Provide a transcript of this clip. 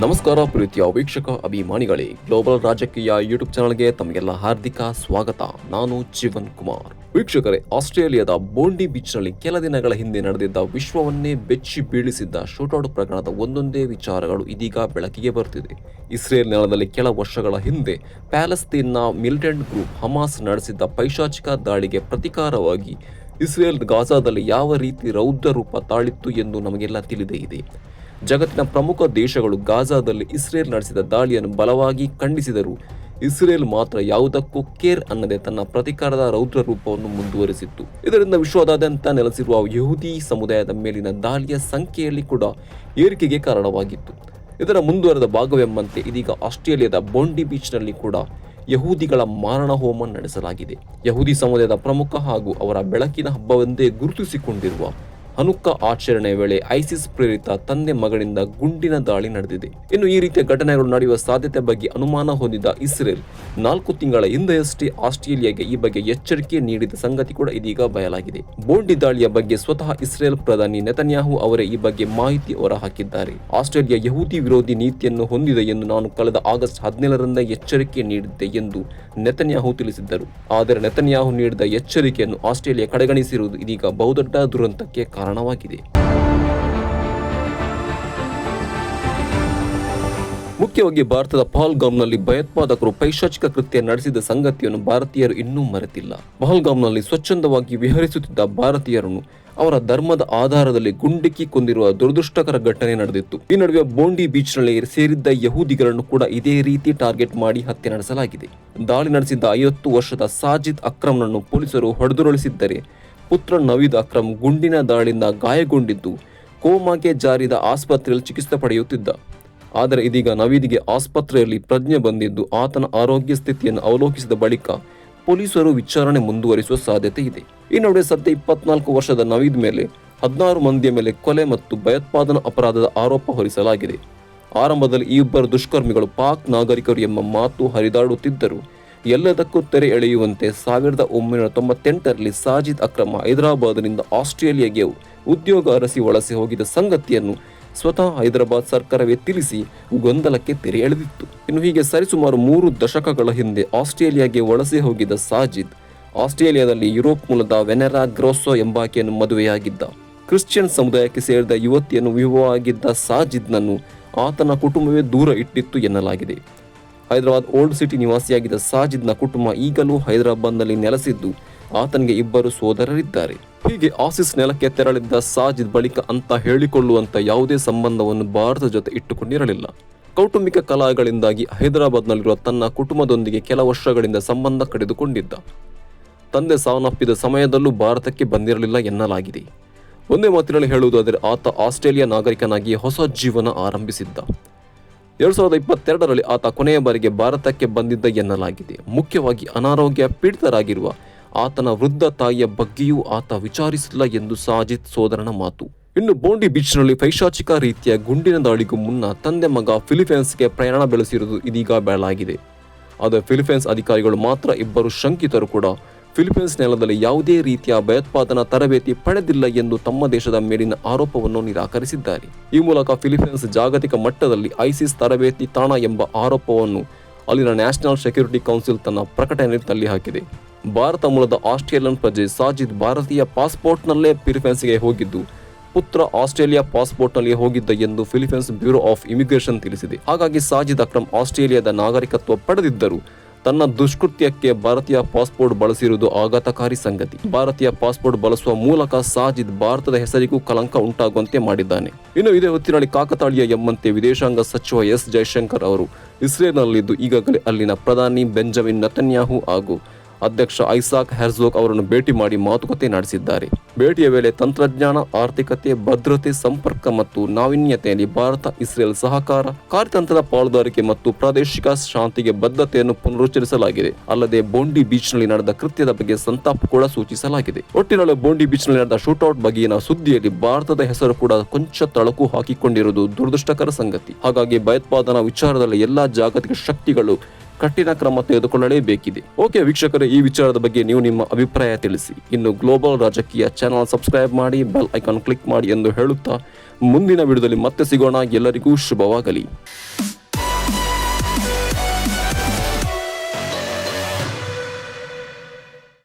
ನಮಸ್ಕಾರ ಪ್ರೀತಿಯ ವೀಕ್ಷಕ ಅಭಿಮಾನಿಗಳೇ, ಗ್ಲೋಬಲ್ ರಾಜಕೀಯ ಯೂಟ್ಯೂಬ್ ಚಾನಲ್ಗೆ ತಮಗೆಲ್ಲ ಹಾರ್ದಿಕ ಸ್ವಾಗತ. ನಾನು ಜೀವನ್ ಕುಮಾರ್. ವೀಕ್ಷಕರೇ, ಆಸ್ಟ್ರೇಲಿಯಾದ ಬೋಂಡಿ ಬೀಚ್ನಲ್ಲಿ ಕೆಲ ದಿನಗಳ ಹಿಂದೆ ನಡೆದಿದ್ದ ವಿಶ್ವವನ್ನೇ ಬೆಚ್ಚಿ ಬೀಳಿಸಿದ್ದ ಶೂಟೌಟ್ ಪ್ರಕರಣದ ಒಂದೊಂದೇ ವಿಚಾರಗಳು ಇದೀಗ ಬೆಳಕಿಗೆ ಬರುತ್ತಿದೆ. ಇಸ್ರೇಲ್ ನೆಲದಲ್ಲಿ ಕೆಲ ವರ್ಷಗಳ ಹಿಂದೆ ಪ್ಯಾಲೆಸ್ತೇನ್ನ ಮಿಲಿಟೆಂಟ್ ಗ್ರೂಪ್ ಹಮಾಸ್ ನಡೆಸಿದ್ದ ಪೈಶಾಚಿಕ ದಾಳಿಗೆ ಪ್ರತೀಕಾರವಾಗಿ ಇಸ್ರೇಲ್ ಗಾಜಾದಲ್ಲಿ ಯಾವ ರೀತಿ ರೌದ್ರ ರೂಪ ತಾಳಿತ್ತು ಎಂದು ನಮಗೆಲ್ಲ ತಿಳಿದೇ ಇದೆ. ಜಗತ್ತಿನ ಪ್ರಮುಖ ದೇಶಗಳು ಗಾಜಾದಲ್ಲಿ ಇಸ್ರೇಲ್ ನಡೆಸಿದ ದಾಳಿಯನ್ನು ಬಲವಾಗಿ ಖಂಡಿಸಿದರೂ ಇಸ್ರೇಲ್ ಮಾತ್ರ ಯಾವುದಕ್ಕೂ ಕೇರ್ ಅನ್ನದೆ ತನ್ನ ಪ್ರತೀಕಾರದ ರೌದ್ರ ರೂಪವನ್ನು ಮುಂದುವರಿಸಿತ್ತು. ಇದರಿಂದ ವಿಶ್ವದಾದ್ಯಂತ ನೆಲೆಸಿರುವ ಯಹೂದಿ ಸಮುದಾಯದ ಮೇಲಿನ ದಾಳಿಯ ಸಂಖ್ಯೆಯಲ್ಲಿ ಕೂಡ ಏರಿಕೆಗೆ ಕಾರಣವಾಗಿತ್ತು. ಇದರ ಮುಂದುವರೆದ ಭಾಗವೆಂಬಂತೆ ಇದೀಗ ಆಸ್ಟ್ರೇಲಿಯಾದ ಬೋಂಡಿ ಬೀಚ್ನಲ್ಲಿ ಕೂಡ ಯಹೂದಿಗಳ ಮಾರಣ ಹೋಮ ನಡೆಸಲಾಗಿದೆ. ಯಹೂದಿ ಸಮುದಾಯದ ಪ್ರಮುಖ ಹಾಗೂ ಅವರ ಬೆಳಕಿನ ಹಬ್ಬವೆಂದೇ ಗುರುತಿಸಿಕೊಂಡಿರುವ ಹನುಕ್ಕ ಆಚರಣೆ ವೇಳೆ ಐಸಿಸ್ ಪ್ರೇರಿತ ತಂದೆ ಮಗನಿಂದ ಗುಂಡಿನ ದಾಳಿ ನಡೆದಿದೆ. ಇನ್ನು ಈ ರೀತಿಯ ಘಟನೆಗಳು ನಡೆಯುವ ಸಾಧ್ಯತೆ ಬಗ್ಗೆ ಅನುಮಾನ ಹೊಂದಿದ ಇಸ್ರೇಲ್ 4 ತಿಂಗಳ ಹಿಂದೆಯಷ್ಟೇ ಆಸ್ಟ್ರೇಲಿಯಾಗೆ ಈ ಬಗ್ಗೆ ಎಚ್ಚರಿಕೆ ನೀಡಿದ ಸಂಗತಿ ಕೂಡ ಇದೀಗ ಬಯಲಾಗಿದೆ. ಬೋಂಡಿ ದಾಳಿಯ ಬಗ್ಗೆ ಸ್ವತಃ ಇಸ್ರೇಲ್ ಪ್ರಧಾನಿ ನೆತನ್ಯಾಹು ಅವರೇ ಈ ಬಗ್ಗೆ ಮಾಹಿತಿ ಹೊರಹಾಕಿದ್ದಾರೆ. ಆಸ್ಟ್ರೇಲಿಯಾ ಯಹೂದಿ ವಿರೋಧಿ ನೀತಿಯನ್ನು ಹೊಂದಿದೆ ಎಂದು ನಾನು ಕಳೆದ ಆಗಸ್ಟ್ 17ರಿಂದ ಎಚ್ಚರಿಕೆ ನೀಡಿದ್ದೆ ಎಂದು ನೆತನ್ಯಾಹು ತಿಳಿಸಿದ್ದರು. ಆದರೆ ನೆತನ್ಯಾಹು ನೀಡಿದ ಎಚ್ಚರಿಕೆಯನ್ನು ಆಸ್ಟ್ರೇಲಿಯಾ ಕಡೆಗಣಿಸಿರುವುದು ಇದೀಗ ಬಹುದೊಡ್ಡ ದುರಂತಕ್ಕೆ ಕಾರಣವಾಗಿದೆ. ಮುಖ್ಯವಾಗಿ ಭಾರತದ ಪಹಲ್ಗಾಮ್ನಲ್ಲಿ ಭಯೋತ್ಪಾದಕರು ಪೈಶಾಚಿಕ ಕೃತ್ಯ ನಡೆಸಿದ ಸಂಗತಿಯನ್ನು ಭಾರತೀಯರು ಇನ್ನೂ ಮರೆತಿಲ್ಲ. ಪಹಲ್ಗಾಮ್ನಲ್ಲಿ ಸ್ವಚ್ಛಂದವಾಗಿ ವಿಹರಿಸುತ್ತಿದ್ದ ಭಾರತೀಯರನ್ನು ಅವರ ಧರ್ಮದ ಆಧಾರದಲ್ಲಿ ಗುಂಡಿಕ್ಕಿ ಕೊಂದಿರುವ ದುರದೃಷ್ಟಕರ ಘಟನೆ ನಡೆದಿತ್ತು. ಈ ನಡುವೆ ಬೋಂಡಿ ಬೀಚ್ನಲ್ಲಿ ಸೇರಿದ್ದ ಯಹೂದಿಗಳನ್ನು ಕೂಡ ಇದೇ ರೀತಿ ಟಾರ್ಗೆಟ್ ಮಾಡಿ ಹತ್ಯೆ ನಡೆಸಲಾಗಿದೆ. ದಾಳಿ ನಡೆಸಿದ್ದ 50 ವರ್ಷದ ಸಾಜಿದ್ ಅಕ್ರಮ್ನನ್ನು ಪೊಲೀಸರು ಹೊಡೆದುರುಳಿಸಿದ್ದರೆ ಪುತ್ರ ನವೀದ್ ಅಕ್ರಮ್ ಗುಂಡಿನ ದಾಳಿಯಿಂದ ಗಾಯಗೊಂಡಿದ್ದು ಕೋಮಾಗೆ ಜಾರಿದ ಆಸ್ಪತ್ರೆಯಲ್ಲಿ ಚಿಕಿತ್ಸೆ ಪಡೆಯುತ್ತಿದ್ದ. ಆದರೆ ಇದೀಗ ನವೀದ್ಗೆ ಆಸ್ಪತ್ರೆಯಲ್ಲಿ ಪ್ರಜ್ಞೆ ಬಂದಿದ್ದು ಆತನ ಆರೋಗ್ಯ ಸ್ಥಿತಿಯನ್ನು ಅವಲೋಕಿಸಿದ ಬಳಿಕ ಪೊಲೀಸರು ವಿಚಾರಣೆ ಮುಂದುವರಿಸುವ ಸಾಧ್ಯತೆ ಇದೆ. ಈ ನಡುವೆ ಸದ್ಯ 24 ವರ್ಷದ ನವೀದ್ ಮೇಲೆ 16 ಮಂದಿಯ ಮೇಲೆ ಕೊಲೆ ಮತ್ತು ಭಯೋತ್ಪಾದನಾ ಅಪರಾಧದ ಆರೋಪ ಹೊರಿಸಲಾಗಿದೆ. ಆರಂಭದಲ್ಲಿ ಈ ಇಬ್ಬರು ದುಷ್ಕರ್ಮಿಗಳು ಪಾಕ್ ನಾಗರಿಕರು ಎಂಬ ಮಾತು ಹರಿದಾಡುತ್ತಿದ್ದರು. ಎಲ್ಲದಕ್ಕೂ ತೆರೆ ಎಳೆಯುವಂತೆ 1998ರಲ್ಲಿ ಸಾಜಿದ್ ಅಕ್ರಮ್ ಹೈದರಾಬಾದ್ನಿಂದ ಆಸ್ಟ್ರೇಲಿಯಾಗೆ ಉದ್ಯೋಗ ಅರಸಿ ವಲಸೆ ಹೋಗಿದ್ದ ಸಂಗತಿಯನ್ನು ಸ್ವತಃ ಹೈದರಾಬಾದ್ ಸರ್ಕಾರವೇ ತಿಳಿಸಿ ಗೊಂದಲಕ್ಕೆ ತೆರೆ ಎಳೆದಿತ್ತು. ಇನ್ನು ಹೀಗೆ ಸರಿಸುಮಾರು 3 ದಶಕಗಳ ಹಿಂದೆ ಆಸ್ಟ್ರೇಲಿಯಾಗೆ ವಲಸೆ ಹೋಗಿದ್ದ ಸಾಜಿದ್ ಆಸ್ಟ್ರೇಲಿಯಾದಲ್ಲಿ ಯುರೋಪ್ ಮೂಲದ ವೆನೆರಾ ಗ್ರೋಸೋ ಎಂಬಾಕೆಯನ್ನು ಮದುವೆಯಾಗಿದ್ದ. ಕ್ರಿಶ್ಚಿಯನ್ ಸಮುದಾಯಕ್ಕೆ ಸೇರಿದ ಯುವತಿಯನ್ನು ವಿವಾಹವಾಗಿದ್ದ ಸಾಜಿದ್ನನ್ನು ಆತನ ಕುಟುಂಬವೇ ದೂರ ಇಟ್ಟಿತ್ತು ಎನ್ನಲಾಗಿದೆ. ಹೈದರಾಬಾದ್ ಓಲ್ಡ್ ಸಿಟಿ ನಿವಾಸಿಯಾಗಿದ್ದ ಸಾಜಿದ್ನ ಕುಟುಂಬ ಈಗಲೂ ಹೈದರಾಬಾದ್ನಲ್ಲಿ ನೆಲೆಸಿದ್ದು ಆತನಿಗೆ 2 ಸೋದರರಿದ್ದಾರೆ. ಹೀಗೆ ಆಸಿಸ್ ನೆಲಕ್ಕೆ ತೆರಳಿದ್ದ ಸಾಜಿದ್ ಬಳಿಕ ಅಂತ ಹೇಳಿಕೊಳ್ಳುವಂತ ಯಾವುದೇ ಸಂಬಂಧವನ್ನು ಭಾರತದ ಜೊತೆ ಇಟ್ಟುಕೊಂಡಿರಲಿಲ್ಲ. ಕೌಟುಂಬಿಕ ಕಲಹಗಳಿಂದಾಗಿ ಹೈದರಾಬಾದ್ನಲ್ಲಿರುವ ತನ್ನ ಕುಟುಂಬದೊಂದಿಗೆ ಕೆಲ ವರ್ಷಗಳಿಂದ ಸಂಬಂಧ ಕಡಿದುಕೊಂಡಿದ್ದ. ತಂದೆ ಸಾವನ್ನಪ್ಪಿದ ಸಮಯದಲ್ಲೂ ಭಾರತಕ್ಕೆ ಬಂದಿರಲಿಲ್ಲ ಎನ್ನಲಾಗಿದೆ. ಒಂದೇ ಮಾತಿನಲ್ಲಿ ಹೇಳುವುದಾದರೆ ಆತ ಆಸ್ಟ್ರೇಲಿಯಾ ನಾಗರಿಕನಾಗಿ ಹೊಸ ಜೀವನ ಆರಂಭಿಸಿದ್ದ. 2022ರಲ್ಲಿ ಆತ ಕೊನೆಯ ಬಾರಿಗೆ ಭಾರತಕ್ಕೆ ಬಂದಿದ್ದ ಎನ್ನಲಾಗಿದೆ. ಮುಖ್ಯವಾಗಿ ಅನಾರೋಗ್ಯ ಪೀಡಿತರಾಗಿರುವ ಆತನ ವೃದ್ಧ ತಾಯಿಯ ಬಗ್ಗೆಯೂ ಆತ ವಿಚಾರಿಸಿಲ್ಲ ಎಂದು ಸಾಜಿದ್ ಸೋದರನ ಮಾತು. ಇನ್ನು ಬೋಂಡಿ ಬೀಚ್ನಲ್ಲಿ ಪೈಶಾಚಿಕ ರೀತಿಯ ಗುಂಡಿನ ದಾಳಿಗೂ ಮುನ್ನ ತಂದೆ ಮಗ ಫಿಲಿಪೈನ್ಸ್ಗೆ ಪ್ರಯಾಣ ಬೆಳೆಸಿರುವುದು ಇದೀಗ ಬಯಲಾಗಿದೆ. ಆದರೆ ಫಿಲಿಪೈನ್ಸ್ ಅಧಿಕಾರಿಗಳು ಮಾತ್ರ 2 ಶಂಕಿತರು ಕೂಡ ಫಿಲಿಪೈನ್ಸ್ ನೆಲದಲ್ಲಿ ಯಾವುದೇ ರೀತಿಯ ಭಯೋತ್ಪಾದನಾ ತರಬೇತಿ ಪಡೆದಿಲ್ಲ ಎಂದು ತಮ್ಮ ದೇಶದ ಮೇಲಿನ ಆರೋಪವನ್ನು ನಿರಾಕರಿಸಿದ್ದಾರೆ. ಈ ಮೂಲಕ ಫಿಲಿಪೈನ್ಸ್ ಜಾಗತಿಕ ಮಟ್ಟದಲ್ಲಿ ಐಸಿಸ್ ತರಬೇತಿ ತಾಣ ಎಂಬ ಆರೋಪವನ್ನು ಅಲ್ಲಿನ ನ್ಯಾಷನಲ್ ಸೆಕ್ಯೂರಿಟಿ ಕೌನ್ಸಿಲ್ ತನ್ನ ಪ್ರಕಟಣೆಯಲ್ಲಿ ತಳ್ಳಿಹಾಕಿದೆ. ಭಾರತ ಮೂಲದ ಆಸ್ಟ್ರೇಲಿಯನ್ ಪ್ರಜೆ ಸಾಜಿದ್ ಭಾರತೀಯ ಪಾಸ್ಪೋರ್ಟ್ನಲ್ಲೇ ಫಿಲಿಪೈನ್ಸ್ಗೆ ಹೋಗಿದ್ದು ಪುತ್ರ ಆಸ್ಟ್ರೇಲಿಯಾ ಪಾಸ್ಪೋರ್ಟ್ನಲ್ಲಿ ಹೋಗಿದ್ದ ಎಂದು ಫಿಲಿಪೈನ್ಸ್ ಬ್ಯೂರೋ ಆಫ್ ಇಮಿಗ್ರೇಷನ್ ತಿಳಿಸಿದೆ. ಹಾಗಾಗಿ ಸಾಜಿದ್ ಅಕ್ರಮ್ ಆಸ್ಟ್ರೇಲಿಯಾದ ನಾಗರಿಕತ್ವ ಪಡೆದಿದ್ದರು ತನ್ನ ದುಷ್ಕೃತ್ಯಕ್ಕೆ ಭಾರತೀಯ ಪಾಸ್ಪೋರ್ಟ್ ಬಳಸಿರುವುದು ಆಘಾತಕಾರಿ ಸಂಗತಿ. ಭಾರತೀಯ ಪಾಸ್ಪೋರ್ಟ್ ಬಳಸುವ ಮೂಲಕ ಸಾಜಿದ್ ಭಾರತದ ಹೆಸರಿಗೂ ಕಲಂಕ ಉಂಟಾಗುವಂತೆ ಮಾಡಿದ್ದಾನೆ. ಇನ್ನು ಇದೇ ಹೊತ್ತಿನಲ್ಲಿ ಕಾಕತಾಳೀಯ ಎಂಬಂತೆ ವಿದೇಶಾಂಗ ಸಚಿವ ಎಸ್ ಜೈಶಂಕರ್ ಅವರು ಇಸ್ರೇಲ್ನಲ್ಲಿದ್ದು ಈಗಾಗಲೇ ಅಲ್ಲಿನ ಪ್ರಧಾನಿ ಬೆಂಜಮಿನ್ ನೆತನ್ಯಾಹು ಹಾಗೂ ಅಧ್ಯಕ್ಷ ಐಸಾಕ್ ಹೆರ್ಜೋಗ್ ಅವರನ್ನು ಭೇಟಿ ಮಾಡಿ ಮಾತುಕತೆ ನಡೆಸಿದ್ದಾರೆ. ಭೇಟಿಯ ವೇಳೆ ತಂತ್ರಜ್ಞಾನ, ಆರ್ಥಿಕತೆ, ಭದ್ರತೆ, ಸಂಪರ್ಕ ಮತ್ತು ನಾವೀನ್ಯತೆಯಲ್ಲಿ ಭಾರತ ಇಸ್ರೇಲ್ ಸಹಕಾರ, ಕಾರ್ಯತಂತ್ರದ ಪಾಲುದಾರಿಕೆ ಮತ್ತು ಪ್ರಾದೇಶಿಕ ಶಾಂತಿಗೆ ಬದ್ಧತೆಯನ್ನು ಪುನರುಚ್ಚರಿಸಲಾಗಿದೆ. ಅಲ್ಲದೆ ಬೋಂಡಿ ಬೀಚ್ನಲ್ಲಿ ನಡೆದ ಕೃತ್ಯದ ಬಗ್ಗೆ ಸಂತಾಪ ಕೂಡ ಸೂಚಿಸಲಾಗಿದೆ. ಒಟ್ಟಿನಲ್ಲಿ ಬೋಂಡಿ ಬೀಚ್ನಲ್ಲಿ ನಡೆದ ಶೂಟೌಟ್ ಬಗೆಗಿನ ಸುದ್ದಿಯಲ್ಲಿ ಭಾರತದ ಹೆಸರು ಕೂಡ ಕೊಂಚ ತಳಕು ಹಾಕಿಕೊಂಡಿರುವುದು ದುರದೃಷ್ಟಕರ ಸಂಗತಿ. ಹಾಗಾಗಿ ಭಯೋತ್ಪಾದನಾ ವಿಚಾರದಲ್ಲಿ ಎಲ್ಲಾ ಜಾಗತಿಕ ಶಕ್ತಿಗಳು ಕಠಿಣ ಕ್ರಮ ತೆಗೆದುಕೊಳ್ಳಲೇಬೇಕಿದೆ. ಓಕೆ ವೀಕ್ಷಕರೇ, ಈ ವಿಚಾರದ ಬಗ್ಗೆ ನೀವು ನಿಮ್ಮ ಅಭಿಪ್ರಾಯ ತಿಳಿಸಿ. ಇನ್ನು ಗ್ಲೋಬಲ್ ರಾಜಕೀಯ ಚಾನಲ್ ಸಬ್ಸ್ಕ್ರೈಬ್ ಮಾಡಿ, ಬೆಲ್ ಐಕಾನ್ ಕ್ಲಿಕ್ ಮಾಡಿ ಎಂದು ಹೇಳುತ್ತಾ ಮುಂದಿನ ವಿಡಿಯೋದಲ್ಲಿ ಮತ್ತೆ ಸಿಗೋಣ. ಎಲ್ಲರಿಗೂ ಶುಭವಾಗಲಿ.